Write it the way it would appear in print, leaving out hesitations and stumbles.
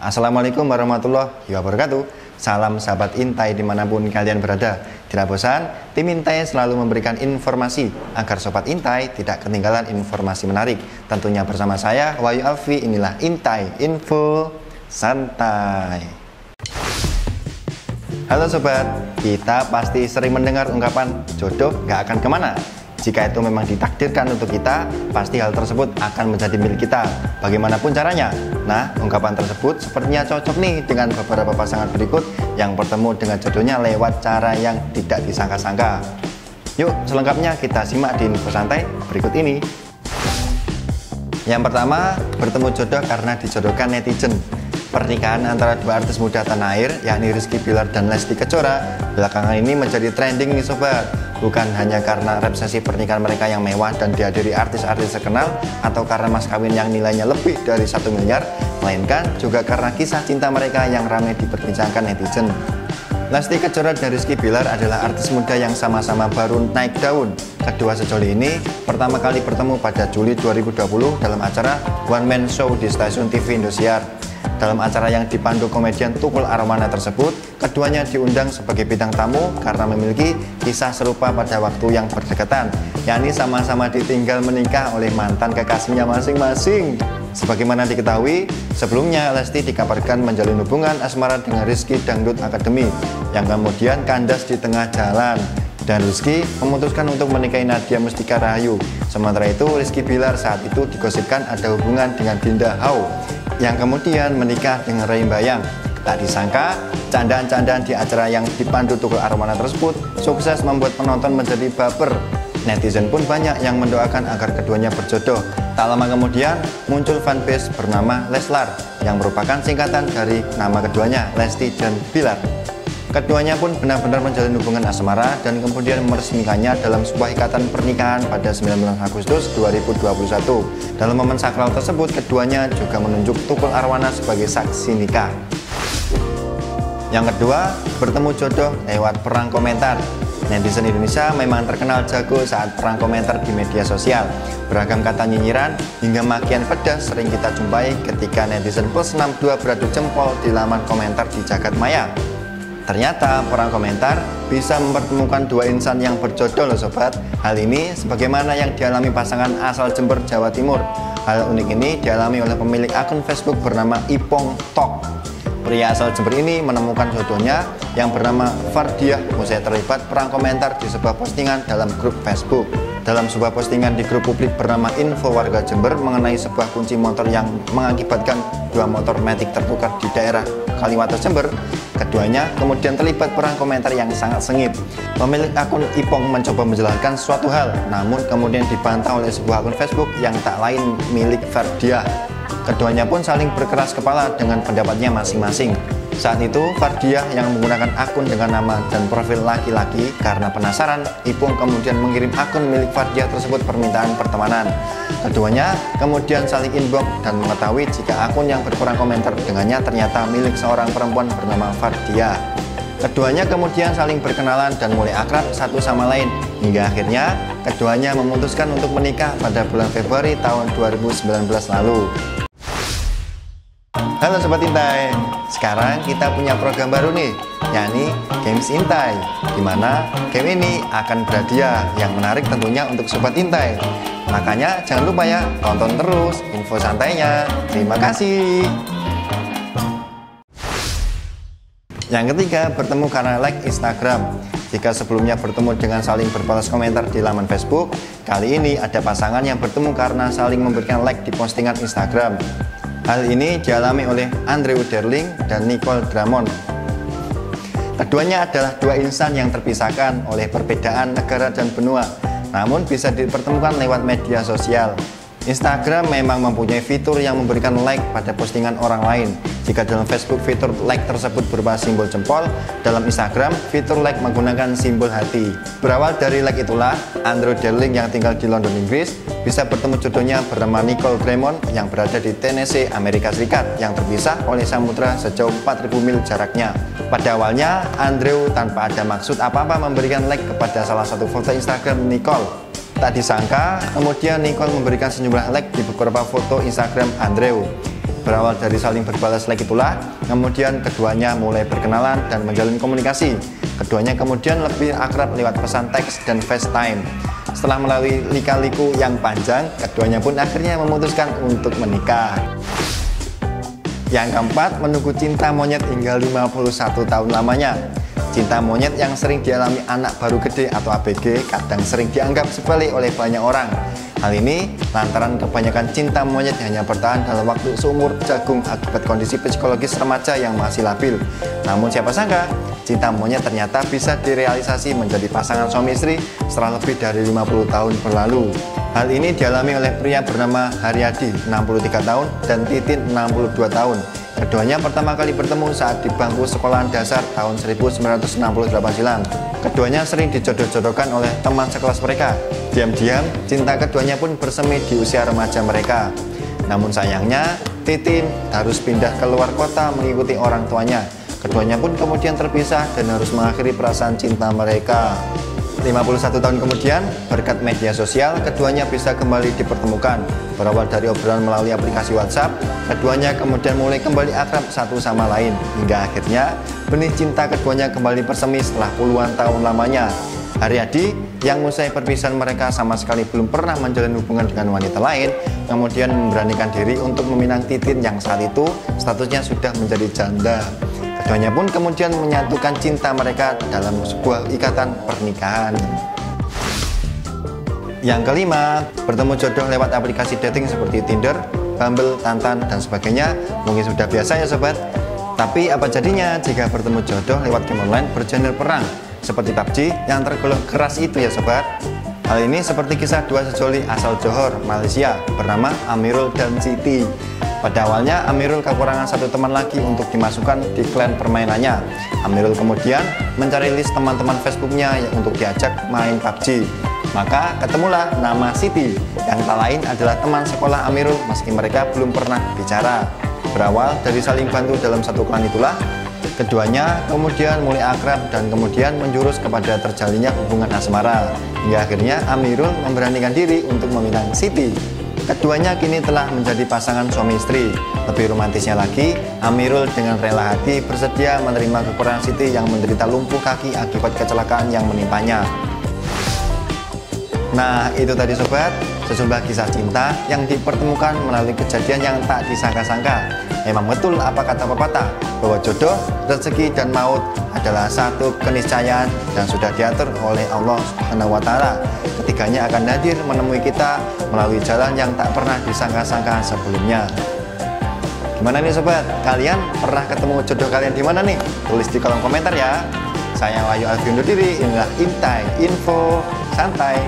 Assalamualaikum warahmatullahi wabarakatuh. Salam sahabat Intai dimanapun kalian berada. Tidak bosan, tim Intai selalu memberikan informasi agar sobat Intai tidak ketinggalan informasi menarik. Tentunya bersama saya Wahyu Alfi. Inilah Intai Info Santai. Halo sobat, kita pasti sering mendengar ungkapan jodoh gak akan kemana. Jika itu memang ditakdirkan untuk kita, pasti hal tersebut akan menjadi milik kita, bagaimanapun caranya. Nah, ungkapan tersebut sepertinya cocok nih dengan beberapa pasangan berikut yang bertemu dengan jodohnya lewat cara yang tidak disangka-sangka. Yuk, selengkapnya kita simak di info santai berikut ini. Yang pertama, bertemu jodoh karena dijodohkan netizen. Pernikahan antara dua artis muda tanah air, yakni Rizky Bilar dan Lesti Kejora, belakangan ini menjadi trending nih sobat. Bukan hanya karena resepsi pernikahan mereka yang mewah dan dihadiri artis-artis terkenal, atau karena mas kawin yang nilainya lebih dari 1 miliar, melainkan juga karena kisah cinta mereka yang ramai diperbincangkan netizen. Lesti Kejora dan Rizky Bilar adalah artis muda yang sama-sama baru naik daun. Kedua sejoli ini pertama kali bertemu pada Juli 2020 dalam acara One Man Show di stasiun TV Indosiar. Dalam acara yang dipandu komedian Tukul Arwana tersebut, keduanya diundang sebagai bintang tamu karena memiliki kisah serupa pada waktu yang berdekatan, yakni sama-sama ditinggal menikah oleh mantan kekasihnya masing-masing. Sebagaimana diketahui, sebelumnya Lesti dikabarkan menjalin hubungan asmara dengan Rizky Dangdut Academy, yang kemudian kandas di tengah jalan. Dan Rizky memutuskan untuk menikahi Nadia Mustika Rahayu. Sementara itu, Rizky Bilar saat itu digosipkan ada hubungan dengan Dinda Hau, yang kemudian menikah dengan Ray Bayang. Tak disangka, candaan-candaan di acara yang dipandu Tukul Arwana tersebut sukses membuat penonton menjadi baper. Netizen pun banyak yang mendoakan agar keduanya berjodoh. Tak lama kemudian, muncul fanbase bernama Leslar, yang merupakan singkatan dari nama keduanya, Lesti dan Bilar. Keduanya pun benar-benar menjalin hubungan asmara dan kemudian meresmikannya dalam sebuah ikatan pernikahan pada 19 Agustus 2021. Dalam momen sakral tersebut, keduanya juga menunjuk Tukul Arwana sebagai saksi nikah. Yang kedua, bertemu jodoh lewat perang komentar. Netizen Indonesia memang terkenal jago saat perang komentar di media sosial. Beragam kata nyinyiran hingga makian pedas sering kita jumpai ketika netizen plus 62 beradu jempol di laman komentar di jagat maya. Ternyata perang komentar bisa mempertemukan dua insan yang berjodoh loh sobat. Hal ini sebagaimana yang dialami pasangan asal Jember, Jawa Timur. Hal unik ini dialami oleh pemilik akun Facebook bernama Ipong Tok. Pria asal Jember ini menemukan jodohnya yang bernama Fardiah usai terlibat perang komentar di sebuah postingan dalam grup Facebook. Dalam sebuah postingan di grup publik bernama Info Warga Jember mengenai sebuah kunci motor yang mengakibatkan dua motor matic tertukar di daerah Kaliwates Jember, keduanya kemudian terlibat perang komentar yang sangat sengit. Pemilik akun Ipong mencoba menjelaskan suatu hal, namun kemudian dibantah oleh sebuah akun Facebook yang tak lain milik Fardiah. Keduanya pun saling berkeras kepala dengan pendapatnya masing-masing. Saat itu, Fardiah yang menggunakan akun dengan nama dan profil laki-laki karena penasaran, Ipong kemudian mengirim akun milik Fardiah tersebut permintaan pertemanan. Keduanya kemudian saling inbox dan mengetahui jika akun yang berperang komentar dengannya ternyata milik seorang perempuan bernama Fardiah. Keduanya kemudian saling berkenalan dan mulai akrab satu sama lain, hingga akhirnya keduanya memutuskan untuk menikah pada bulan Februari tahun 2019 lalu. Halo Sobat Intai, sekarang kita punya program baru nih, yakni Games Intai, dimana game ini akan berhadiah yang menarik tentunya untuk Sobat Intai. Makanya jangan lupa ya, tonton terus info santainya. Terima kasih. Yang ketiga, bertemu karena like Instagram. Jika sebelumnya bertemu dengan saling berbalas komentar di laman Facebook, kali ini ada pasangan yang bertemu karena saling memberikan like di postingan Instagram. Hal ini dialami oleh Andrew Derling dan Nicole Dramon. Keduanya adalah dua insan yang terpisahkan oleh perbedaan negara dan benua, namun bisa dipertemukan lewat media sosial. Instagram memang mempunyai fitur yang memberikan like pada postingan orang lain. Jika dalam Facebook fitur like tersebut berupa simbol jempol, dalam Instagram fitur like menggunakan simbol hati. Berawal dari like itulah, Andrew Derling yang tinggal di London, Inggris, bisa bertemu jodohnya bernama Nicole Dramon yang berada di Tennessee, Amerika Serikat, yang terpisah oleh samudra sejauh 4.000 mil jaraknya. Pada awalnya, Andrew tanpa ada maksud apa-apa memberikan like kepada salah satu foto Instagram Nicole. Tak disangka, kemudian Nicole memberikan sejumlah like di beberapa foto Instagram Andrew. Berawal dari saling berbalas like itulah, kemudian keduanya mulai berkenalan dan menjalin komunikasi. Keduanya kemudian lebih akrab lewat pesan teks dan FaceTime. Setelah melalui lika-liku yang panjang, keduanya pun akhirnya memutuskan untuk menikah. Yang keempat, menunggu cinta monyet hingga 51 tahun lamanya. Cinta monyet yang sering dialami anak baru gede atau ABG kadang sering dianggap sepele oleh banyak orang. Hal ini lantaran kebanyakan cinta monyet hanya bertahan dalam waktu seumur jagung akibat kondisi psikologis remaja yang masih labil. Namun siapa sangka, cinta monyet ternyata bisa direalisasi menjadi pasangan suami istri setelah lebih dari 50 tahun berlalu. Hal ini dialami oleh pria bernama Haryadi, 63 tahun, dan Titin, 62 tahun. Keduanya pertama kali bertemu saat di bangku sekolahan dasar tahun 1968 silam. Keduanya sering dijodoh-jodohkan oleh teman sekelas mereka. Diam-diam, cinta keduanya pun bersemi di usia remaja mereka. Namun sayangnya, Titin harus pindah ke luar kota mengikuti orang tuanya. Keduanya pun kemudian terpisah dan harus mengakhiri perasaan cinta mereka. 51 tahun kemudian, berkat media sosial, keduanya bisa kembali dipertemukan. Berawal dari obrolan melalui aplikasi WhatsApp, keduanya kemudian mulai kembali akrab satu sama lain. Hingga akhirnya, benih cinta keduanya kembali bersemi setelah puluhan tahun lamanya. Haryadi, yang usai perpisahan mereka sama sekali belum pernah menjalin hubungan dengan wanita lain, kemudian memberanikan diri untuk meminang Titin yang saat itu statusnya sudah menjadi janda. Keduanya pun kemudian menyatukan cinta mereka dalam sebuah ikatan pernikahan. Yang kelima, bertemu jodoh lewat aplikasi dating seperti Tinder, Bumble, Tantan, dan sebagainya. Mungkin sudah biasa ya sobat. Tapi apa jadinya jika bertemu jodoh lewat game online bergenre perang seperti PUBG yang tergolong keras itu ya sobat? Hal ini seperti kisah dua sejoli asal Johor, Malaysia bernama Amirul dan Siti. Pada awalnya Amirul kekurangan satu teman lagi untuk dimasukkan di klan permainannya. Amirul kemudian mencari list teman-teman Facebooknya untuk diajak main PUBG. Maka ketemulah nama Siti, yang tak lain adalah teman sekolah Amirul meski mereka belum pernah bicara. Berawal dari saling bantu dalam satu klan itulah, keduanya kemudian mulai akrab dan kemudian menjurus kepada terjalinnya hubungan asmara. Hingga akhirnya Amirul memberanikan diri untuk meminang Siti. Keduanya kini telah menjadi pasangan suami istri. Lebih romantisnya lagi, Amirul dengan rela hati bersedia menerima kekurangan Siti yang menderita lumpuh kaki akibat kecelakaan yang menimpanya. Nah, itu tadi sobat, sejumlah kisah cinta yang dipertemukan melalui kejadian yang tak disangka-sangka. Memang betul apa kata pepatah, bahwa jodoh, rezeki, dan maut adalah satu keniscayaan dan sudah diatur oleh Allah Subhanahu wa Ta'ala. Ketiganya akan hadir menemui kita melalui jalan yang tak pernah disangka-sangka sebelumnya. Gimana nih sobat? Kalian pernah ketemu jodoh kalian di mana nih? Tulis di kolom komentar ya. Saya Wahyu Alfi undur diri. Inilah Intai Info Santai.